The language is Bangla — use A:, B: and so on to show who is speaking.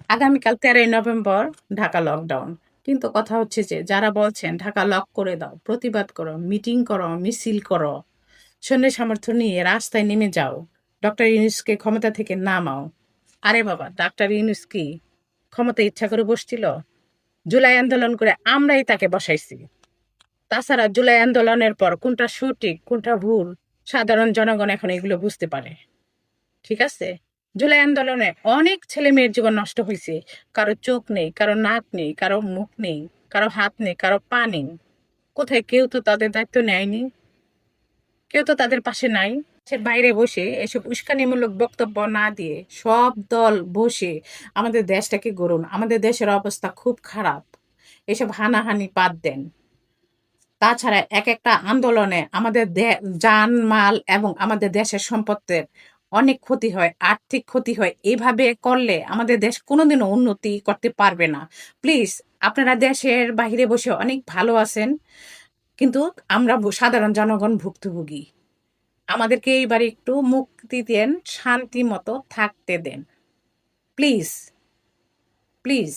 A: আগামীকাল 13ই নভেম্বর ঢাকা লকডাউন। কিন্তু কথা হচ্ছে যে যারা বলছেন ঢাকা লক করে দাও, প্রতিবাদ করো, মিটিং করো, মিছিল করো, সৈন্য সামর্থ্য নিয়ে রাস্তায় নেমে যাও, ডক্টর ইউনূসকে ক্ষমতা থেকে নামাও। আরে বাবা, ডাক্তার ইউনূস কি ক্ষমতা ইচ্ছা করে বসছিল? জুলাই আন্দোলন করে আমরাই তাকে বসাইছি। তাছাড়া জুলাই আন্দোলনের পর কোনটা সঠিক কোনটা ভুল সাধারণ জনগণ এখন এগুলো বুঝতে পারে। ঠিক আছে? জুলাই আন্দোলনে অনেক ছেলে মেয়ের জীবন নষ্ট হয়েছে। কারো চোখ নেই, কারো নাক নেই, কারো মুখ নেই, কারো হাত নেই, কারো পা নেই। কোথায় কেউ তো তাদের দায়িত্ব নেয়নি, কেউ তো তাদের পাশে নাই। সে বাইরে বসে এসব উস্কানিমূলক বক্তব্য না দিয়ে সব দল বসে আমাদের দেশটাকে গড়ুন। আমাদের দেশের অবস্থা খুব খারাপ। এসব হানাহানি বাদ দেন। তাছাড়া একটা আন্দোলনে আমাদের জানমাল এবং আমাদের দেশের সম্পদের অনেক ক্ষতি হয়, আর্থিক ক্ষতি হয়। এভাবে করলে আমাদের দেশ কোনোদিনও উন্নতি করতে পারবে না। প্লিজ, আপনারা দেশের বাহিরে বসে অনেক ভালো আছেন, কিন্তু আমরা সাধারণ জনগণ ভুক্তভোগী। আমাদেরকে এইবার একটু মুক্তি দেন, শান্তি মতো থাকতে দেন। Please, please.